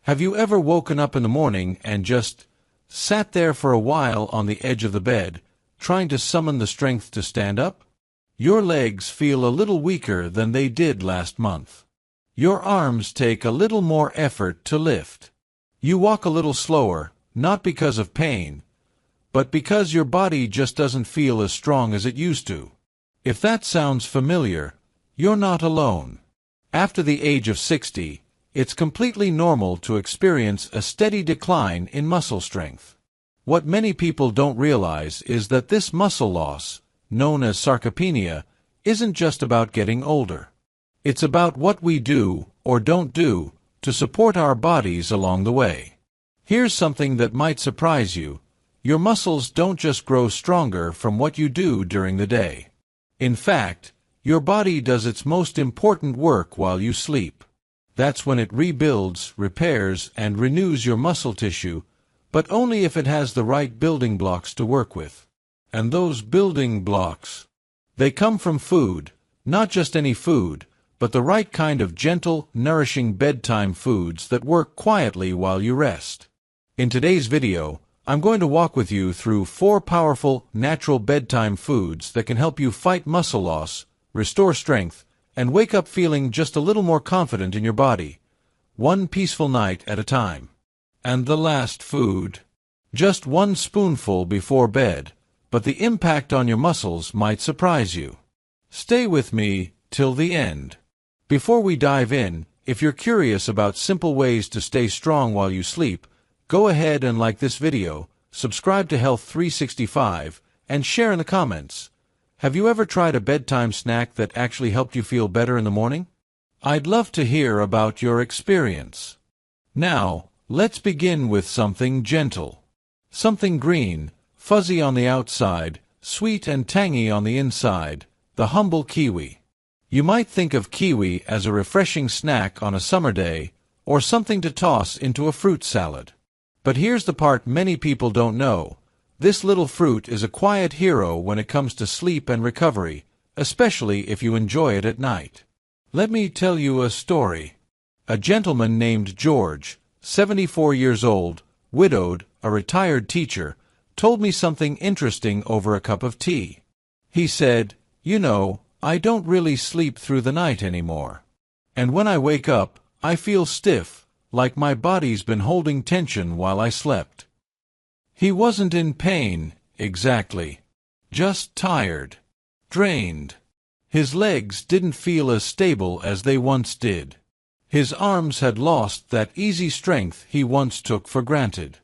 Have you ever woken up in the morning and just sat there for a while on the edge of the bed, trying to summon the strength to stand up? Your legs feel a little weaker than they did last month. Your arms take a little more effort to lift. You walk a little slower, not because of pain, but because your body just doesn't feel as strong as it used to. If that sounds familiar, you're not alone. After the age of 60, it's completely normal to experience a steady decline in muscle strength. What many people don't realize is that this muscle loss, known as sarcopenia, isn't just about getting older. It's about what we do, or don't do, to support our bodies along the way. Here's something that might surprise you. Your muscles don't just grow stronger from what you do during the day. In fact, your body does its most important work while you sleep. That's when it rebuilds, repairs, and renews your muscle tissue, but only if it has the right building blocks to work with. And those building blocks, they come from food, not just any food, but the right kind of gentle, nourishing bedtime foods that work quietly while you rest. In today's video, I'm going to walk with you through 4 powerful, natural bedtime foods that can help you fight muscle loss, restore strength, and wake up feeling just a little more confident in your body, one peaceful night at a time. And the last food, just 1 spoonful before bed, but the impact on your muscles might surprise you. Stay with me till the end. Before we dive in, if you're curious about simple ways to stay strong while you sleep, go ahead and like this video, subscribe to Health 365, and share in the comments. Have you ever tried a bedtime snack that actually helped you feel better in the morning? I'd love to hear about your experience. Now, let's begin with something gentle. Something green, fuzzy on the outside, sweet and tangy on the inside, the humble kiwi. You might think of kiwi as a refreshing snack on a summer day, or something to toss into a fruit salad. But here's the part many people don't know. This little fruit is a quiet hero when it comes to sleep and recovery, especially if you enjoy it at night. Let me tell you a story. A gentleman named George, 74 years old, widowed, a retired teacher, told me something interesting over a cup of tea. He said, "You know, I don't really sleep through the night anymore. And when I wake up, I feel stiff, like my body's been holding tension while I slept." He wasn't in pain, exactly. Just tired. Drained. His legs didn't feel as stable as they once did. His arms had lost that easy strength he once took for granted.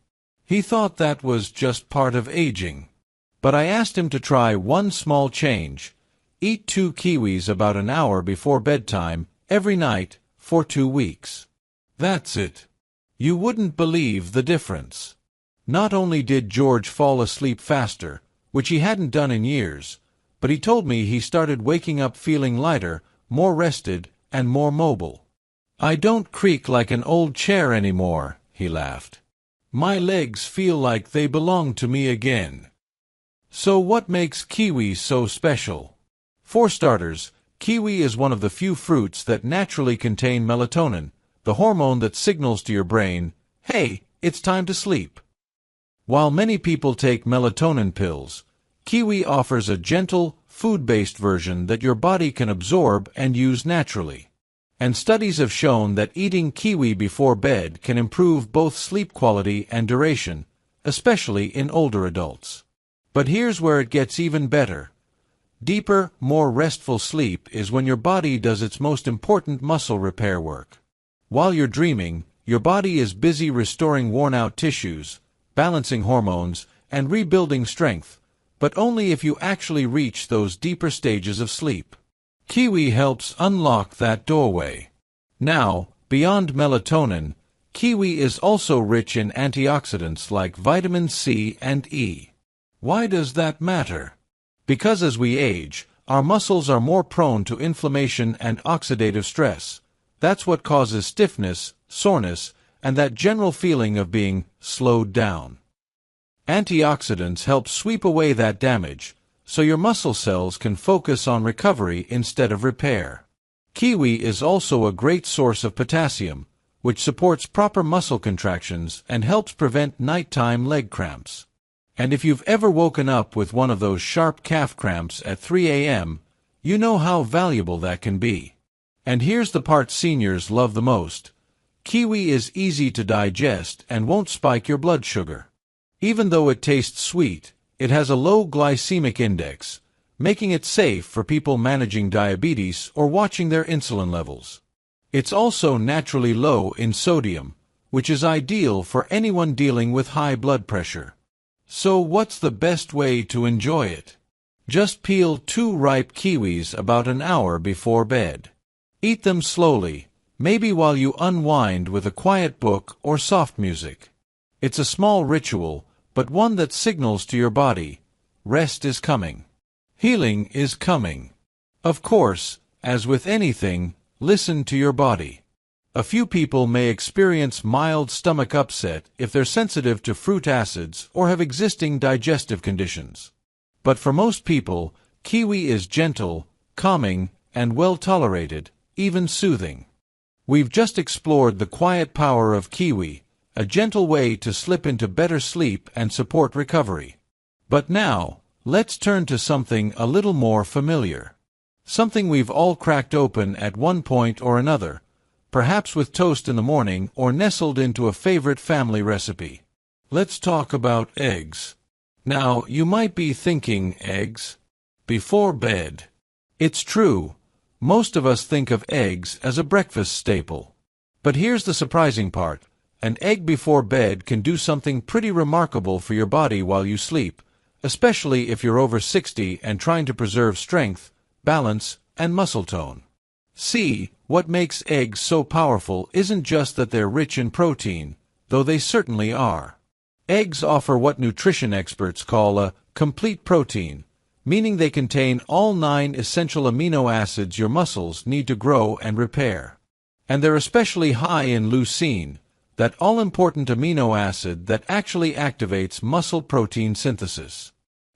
He thought that was just part of aging. But I asked him to try one small change. Eat 2 kiwis about an hour before bedtime, every night, for 2 weeks. That's it. You wouldn't believe the difference. Not only did George fall asleep faster, which he hadn't done in years, but he told me he started waking up feeling lighter, more rested, and more mobile. "I don't creak like an old chair anymore," he laughed. "My legs feel like they belong to me again." So what makes kiwi so special? For starters, kiwi is one of the few fruits that naturally contain melatonin, the hormone that signals to your brain, "Hey, it's time to sleep." While many people take melatonin pills, kiwi offers a gentle, food-based version that your body can absorb and use naturally. And studies have shown that eating kiwi before bed can improve both sleep quality and duration, especially in older adults. But here's where it gets even better. Deeper, more restful sleep is when your body does its most important muscle repair work. While you're dreaming, your body is busy restoring worn-out tissues, balancing hormones, and rebuilding strength, but only if you actually reach those deeper stages of sleep. Kiwi helps unlock that doorway. Now, beyond melatonin, kiwi is also rich in antioxidants like vitamin C and E. Why does that matter? Because as we age, our muscles are more prone to inflammation and oxidative stress. That's what causes stiffness, soreness, and that general feeling of being slowed down. Antioxidants help sweep away that damage, so your muscle cells can focus on recovery instead of repair. Kiwi is also a great source of potassium, which supports proper muscle contractions and helps prevent nighttime leg cramps. And if you've ever woken up with one of those sharp calf cramps at 3 a.m., you know how valuable that can be. And here's the part seniors love the most. Kiwi is easy to digest and won't spike your blood sugar. Even though it tastes sweet, it has a low glycemic index, making it safe for people managing diabetes or watching their insulin levels. It's also naturally low in sodium, which is ideal for anyone dealing with high blood pressure. So what's the best way to enjoy it? Just peel 2 ripe kiwis about an hour before bed. Eat them slowly, maybe while you unwind with a quiet book or soft music. It's a small ritual, but one that signals to your body, rest is coming. Healing is coming. Of course, as with anything, listen to your body. A few people may experience mild stomach upset if they're sensitive to fruit acids or have existing digestive conditions. But for most people, kiwi is gentle, calming, and well tolerated, even soothing. We've just explored the quiet power of kiwi, a gentle way to slip into better sleep and support recovery. But now, let's turn to something a little more familiar. Something we've all cracked open at one point or another, perhaps with toast in the morning or nestled into a favorite family recipe. Let's talk about eggs. Now, you might be thinking, eggs? Before bed. It's true. Most of us think of eggs as a breakfast staple. But here's the surprising part. An egg before bed can do something pretty remarkable for your body while you sleep, especially if you're over 60 and trying to preserve strength, balance, and muscle tone. See, what makes eggs so powerful isn't just that they're rich in protein, though they certainly are. Eggs offer what nutrition experts call a complete protein, meaning they contain all 9 essential amino acids your muscles need to grow and repair. And they're especially high in leucine, that all-important amino acid that actually activates muscle protein synthesis.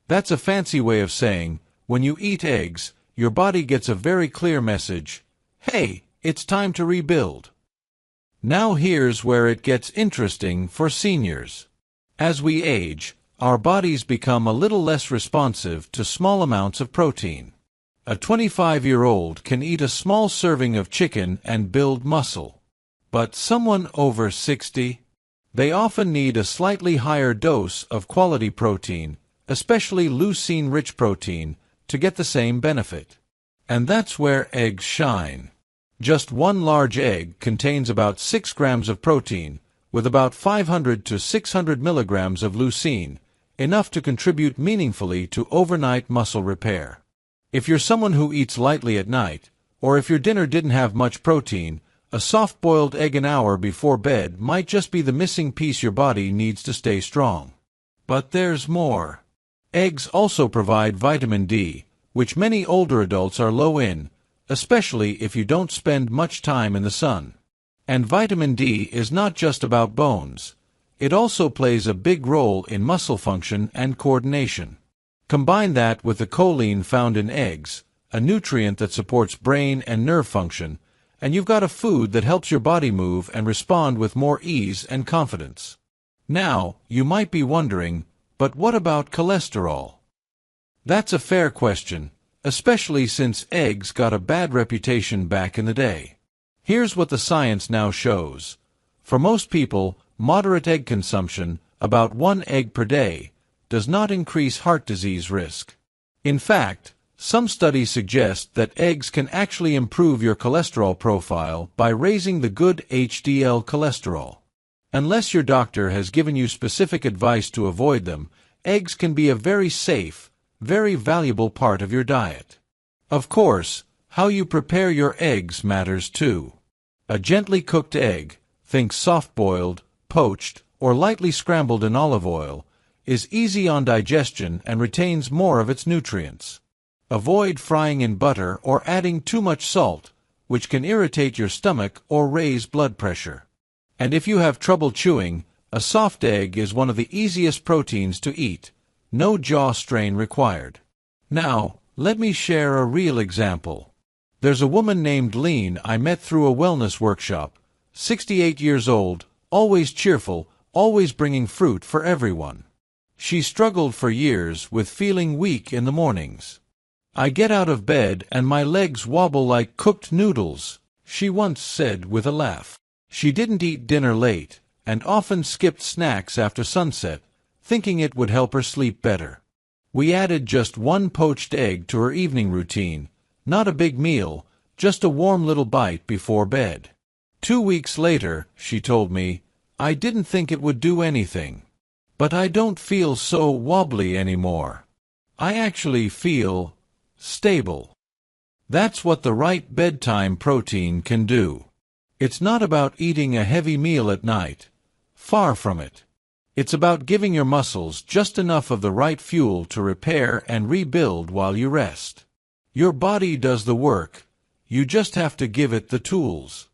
That's a fancy way of saying, when you eat eggs, your body gets a very clear message: hey, it's time to rebuild. Now here's where it gets interesting for seniors. As we age, our bodies become a little less responsive to small amounts of protein. A 25-year-old can eat a small serving of chicken and build muscle. But someone over 60? They often need a slightly higher dose of quality protein, especially leucine-rich protein, to get the same benefit. And that's where eggs shine. Just one large egg contains about 6 grams of protein, with about 500 to 600 milligrams of leucine, enough to contribute meaningfully to overnight muscle repair. If you're someone who eats lightly at night, or if your dinner didn't have much protein, a soft-boiled egg an hour before bed might just be the missing piece your body needs to stay strong. But there's more. Eggs also provide vitamin D, which many older adults are low in, especially if you don't spend much time in the sun. And vitamin D is not just about bones. It also plays a big role in muscle function and coordination. Combine that with the choline found in eggs, a nutrient that supports brain and nerve function, and you've got a food that helps your body move and respond with more ease and confidence. Now, you might be wondering, but what about cholesterol? That's a fair question, especially since eggs got a bad reputation back in the day. Here's what the science now shows. For most people, moderate egg consumption, about 1 egg per day, does not increase heart disease risk. In fact, some studies suggest that eggs can actually improve your cholesterol profile by raising the good HDL cholesterol. Unless your doctor has given you specific advice to avoid them, eggs can be a very safe, very valuable part of your diet. Of course, how you prepare your eggs matters too. A gently cooked egg, think soft-boiled, poached, or lightly scrambled in olive oil, is easy on digestion and retains more of its nutrients. Avoid frying in butter or adding too much salt, which can irritate your stomach or raise blood pressure. And if you have trouble chewing, a soft egg is one of the easiest proteins to eat. No jaw strain required. Now, let me share a real example. There's a woman named Lean I met through a wellness workshop, 68 years old, always cheerful, always bringing fruit for everyone. She struggled for years with feeling weak in the mornings. "I get out of bed and my legs wobble like cooked noodles," she once said with a laugh. She didn't eat dinner late, and often skipped snacks after sunset, thinking it would help her sleep better. We added just one poached egg to her evening routine, not a big meal, just a warm little bite before bed. 2 weeks later, she told me, "I didn't think it would do anything. But I don't feel so wobbly anymore. I actually feel stable." That's what the right bedtime protein can do. It's not about eating a heavy meal at night. Far from it. It's about giving your muscles just enough of the right fuel to repair and rebuild while you rest. Your body does the work. You just have to give it the tools.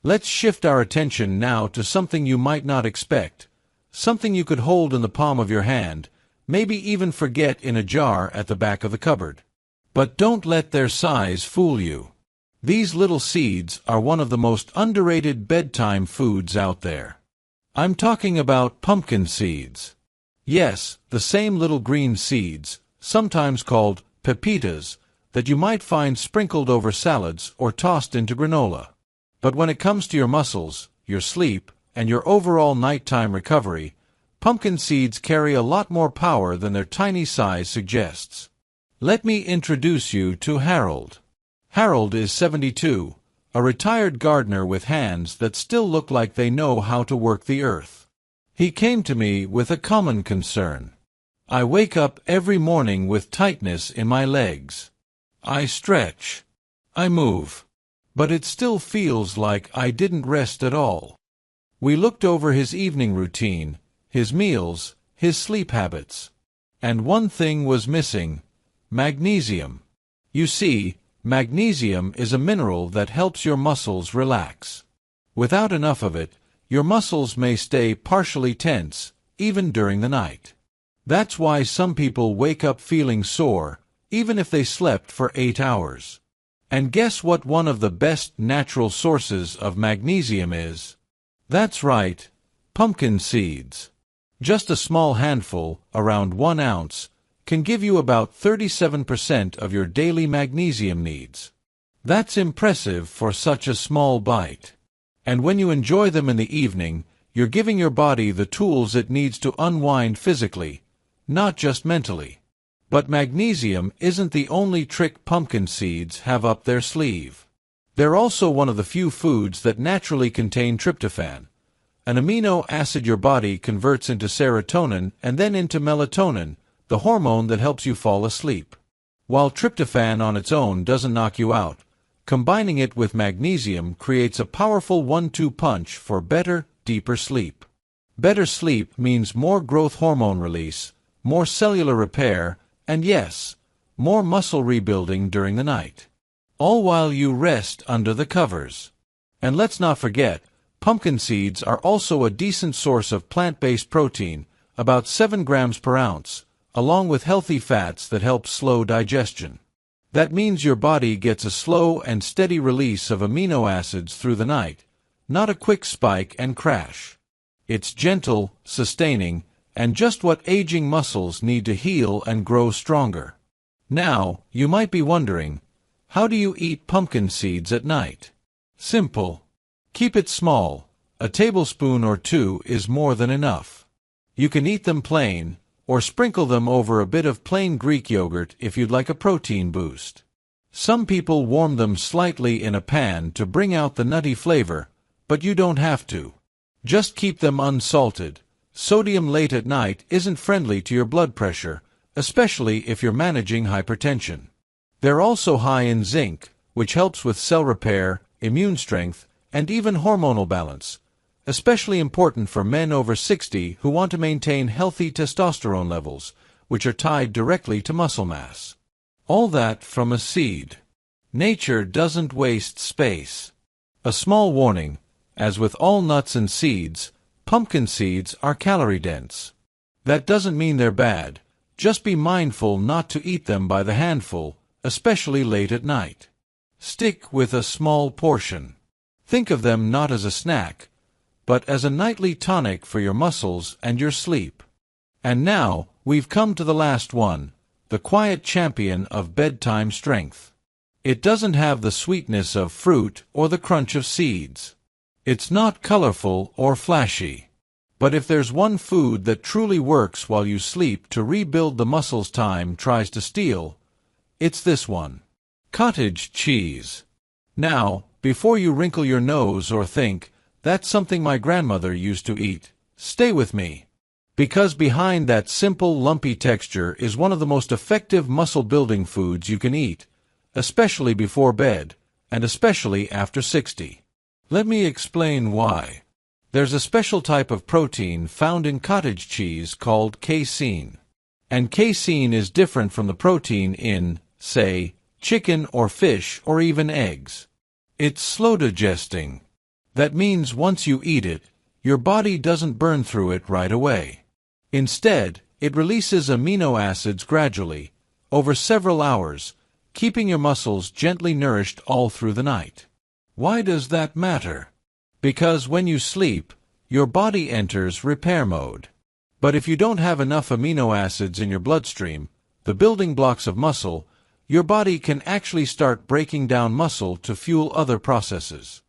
Let's shift our attention now to something you might not expect, something you could hold in the palm of your hand, maybe even forget in a jar at the back of the cupboard. But don't let their size fool you. These little seeds are one of the most underrated bedtime foods out there. I'm talking about pumpkin seeds. Yes, the same little green seeds, sometimes called pepitas, that you might find sprinkled over salads or tossed into granola. But when it comes to your muscles, your sleep, and your overall nighttime recovery, pumpkin seeds carry a lot more power than their tiny size suggests. Let me introduce you to Harold. Harold is 72, a retired gardener with hands that still look like they know how to work the earth. He came to me with a common concern. "I wake up every morning with tightness in my legs. I stretch. I move. But it still feels like I didn't rest at all." We looked over his evening routine, his meals, his sleep habits. And one thing was missing: magnesium. You see, magnesium is a mineral that helps your muscles relax. Without enough of it, your muscles may stay partially tense, even during the night. That's why some people wake up feeling sore, even if they slept for 8 hours. And guess what one of the best natural sources of magnesium is? That's right, pumpkin seeds. Just a small handful, around 1 ounce, can give you about 37% of your daily magnesium needs. That's impressive for such a small bite. And when you enjoy them in the evening, you're giving your body the tools it needs to unwind physically, not just mentally. But magnesium isn't the only trick pumpkin seeds have up their sleeve. They're also one of the few foods that naturally contain tryptophan, an amino acid your body converts into serotonin and then into melatonin, the hormone that helps you fall asleep. While tryptophan on its own doesn't knock you out, combining it with magnesium creates a powerful 1-2 punch for better, deeper sleep. Better sleep means more growth hormone release, more cellular repair, and yes, more muscle rebuilding during the night. All while you rest under the covers. And let's not forget, pumpkin seeds are also a decent source of plant-based protein, about 7 grams per ounce, along with healthy fats that help slow digestion. That means your body gets a slow and steady release of amino acids through the night, not a quick spike and crash. It's gentle, sustaining, and just what aging muscles need to heal and grow stronger. Now, you might be wondering, how do you eat pumpkin seeds at night? Simple. Keep it small. A tablespoon or 2 is more than enough. You can eat them plain, or sprinkle them over a bit of plain Greek yogurt if you'd like a protein boost. Some people warm them slightly in a pan to bring out the nutty flavor, but you don't have to. Just keep them unsalted. Sodium late at night isn't friendly to your blood pressure, especially if you're managing hypertension. They're also high in zinc, which helps with cell repair, immune strength, and even hormonal balance, especially important for men over 60 who want to maintain healthy testosterone levels, which are tied directly to muscle mass. All that from a seed. Nature doesn't waste space. A small warning, as with all nuts and seeds, pumpkin seeds are calorie-dense. That doesn't mean they're bad. Just be mindful not to eat them by the handful, especially late at night. Stick with a small portion. Think of them not as a snack, but as a nightly tonic for your muscles and your sleep. And now, we've come to the last one, the quiet champion of bedtime strength. It doesn't have the sweetness of fruit or the crunch of seeds. It's not colorful or flashy. But if there's one food that truly works while you sleep to rebuild the muscles time tries to steal, it's this one. Cottage cheese. Now, before you wrinkle your nose or think, that's something my grandmother used to eat, stay with me. Because behind that simple lumpy texture is one of the most effective muscle-building foods you can eat, especially before bed, and especially after 60. Let me explain why. There's a special type of protein found in cottage cheese called casein. And casein is different from the protein in, say, chicken or fish or even eggs. It's slow digesting. That means once you eat it, your body doesn't burn through it right away. Instead, it releases amino acids gradually, over several hours, keeping your muscles gently nourished all through the night. Why does that matter? Because when you sleep, your body enters repair mode. But if you don't have enough amino acids in your bloodstream, the building blocks of muscle, your body can actually start breaking down muscle to fuel other processes.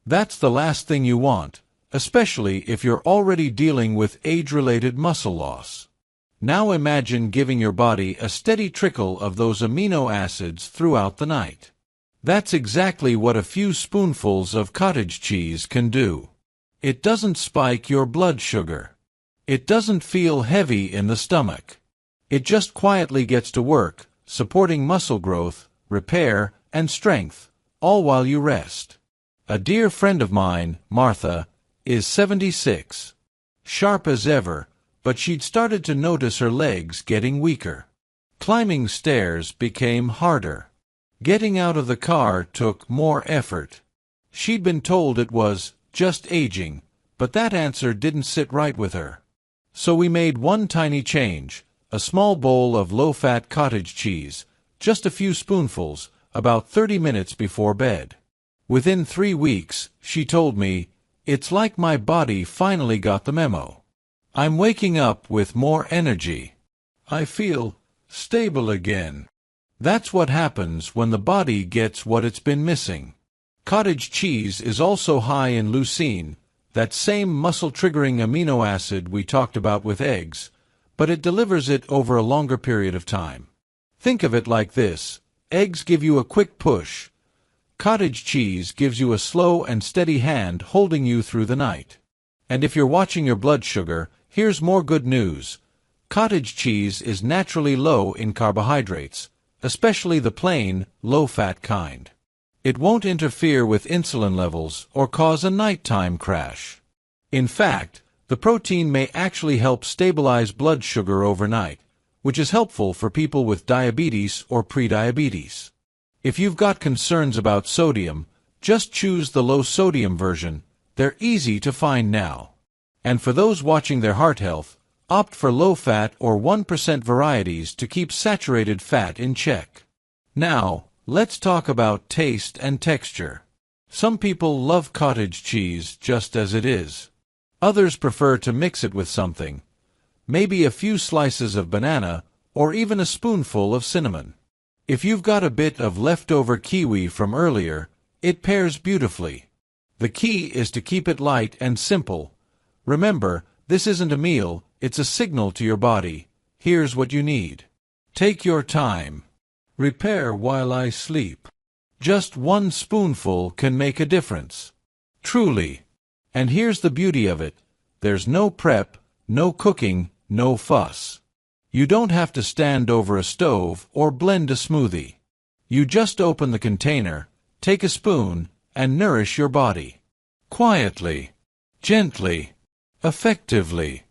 That's the last thing you want, especially if you're already dealing with age-related muscle loss. Now imagine giving your body a steady trickle of those amino acids throughout the night. That's exactly what a few spoonfuls of cottage cheese can do. It doesn't spike your blood sugar. It doesn't feel heavy in the stomach. It just quietly gets to work, supporting muscle growth, repair, and strength, all while you rest. A dear friend of mine, Martha, is 76. Sharp as ever, but she'd started to notice her legs getting weaker. Climbing stairs became harder. Getting out of the car took more effort. She'd been told it was just aging, but that answer didn't sit right with her. So we made one tiny change, a small bowl of low-fat cottage cheese, just a few spoonfuls, about 30 minutes before bed. Within 3 weeks, she told me, it's like my body finally got the memo. I'm waking up with more energy. I feel stable again. That's what happens when the body gets what it's been missing. Cottage cheese is also high in leucine, that same muscle-triggering amino acid we talked about with eggs, but it delivers it over a longer period of time. Think of it like this. Eggs give you a quick push. Cottage cheese gives you a slow and steady hand holding you through the night. And if you're watching your blood sugar, here's more good news. Cottage cheese is naturally low in carbohydrates, especially the plain, low-fat kind. It won't interfere with insulin levels or cause a nighttime crash. In fact, the protein may actually help stabilize blood sugar overnight, which is helpful for people with diabetes or prediabetes. If you've got concerns about sodium, just choose the low-sodium version. They're easy to find now. And for those watching their heart health, opt for low-fat or 1% varieties to keep saturated fat in check. Now, let's talk about taste and texture. Some people love cottage cheese just as it is. Others prefer to mix it with something, maybe a few slices of banana or even a spoonful of cinnamon. If you've got a bit of leftover kiwi from earlier, it pairs beautifully. The key is to keep it light and simple. Remember, this isn't a meal, it's a signal to your body. Here's what you need. Take your time. Repair while I sleep. Just one spoonful can make a difference. Truly. And here's the beauty of it. There's no prep, no cooking, no fuss. You don't have to stand over a stove or blend a smoothie. You just open the container, take a spoon, and nourish your body. Quietly. Gently. Effectively.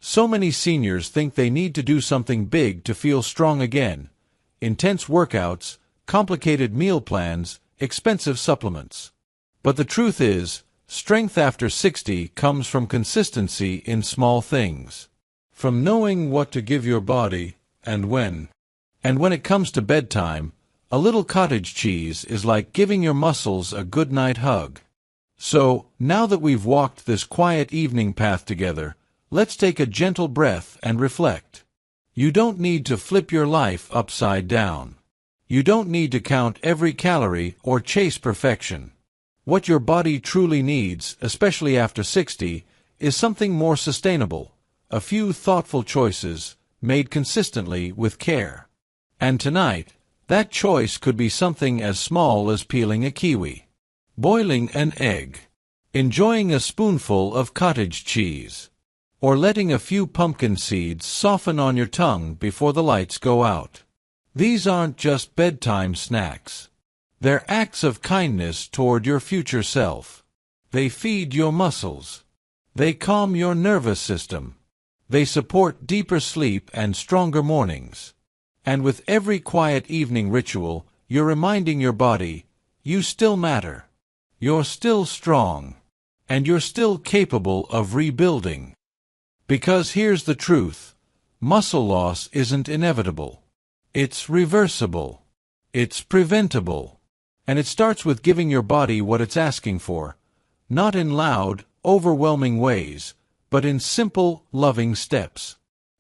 So many seniors think they need to do something big to feel strong again. Intense workouts, complicated meal plans, expensive supplements. But the truth is, strength after 60 comes from consistency in small things. From knowing what to give your body, and when. And when it comes to bedtime, a little cottage cheese is like giving your muscles a good night hug. So, now that we've walked this quiet evening path together, let's take a gentle breath and reflect. You don't need to flip your life upside down. You don't need to count every calorie or chase perfection. What your body truly needs, especially after 60, is something more sustainable, a few thoughtful choices, made consistently with care. And tonight, that choice could be something as small as peeling a kiwi, boiling an egg, enjoying a spoonful of cottage cheese, or letting a few pumpkin seeds soften on your tongue before the lights go out. These aren't just bedtime snacks. They're acts of kindness toward your future self. They feed your muscles. They calm your nervous system. They support deeper sleep and stronger mornings. And with every quiet evening ritual, you're reminding your body, you still matter. You're still strong. And you're still capable of rebuilding. Because here's the truth. Muscle loss isn't inevitable. It's reversible. It's preventable. And it starts with giving your body what it's asking for, not in loud, overwhelming ways, but in simple, loving steps.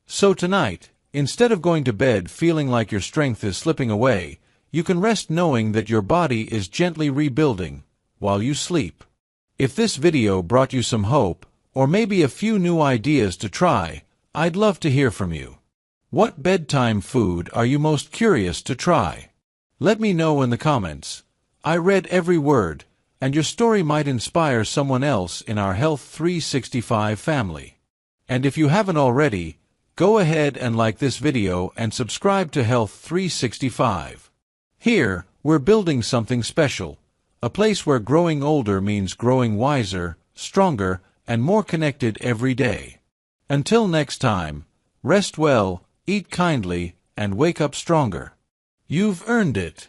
So tonight, instead of going to bed feeling like your strength is slipping away, you can rest knowing that your body is gently rebuilding while you sleep. If this video brought you some hope, or maybe a few new ideas to try, I'd love to hear from you. What bedtime food are you most curious to try? Let me know in the comments. I read every word, and your story might inspire someone else in our Health 365 family. And if you haven't already, go ahead and like this video and subscribe to Health 365. Here, we're building something special, a place where growing older means growing wiser, stronger, and more connected every day. Until next time, rest well, eat kindly, and wake up stronger. You've earned it.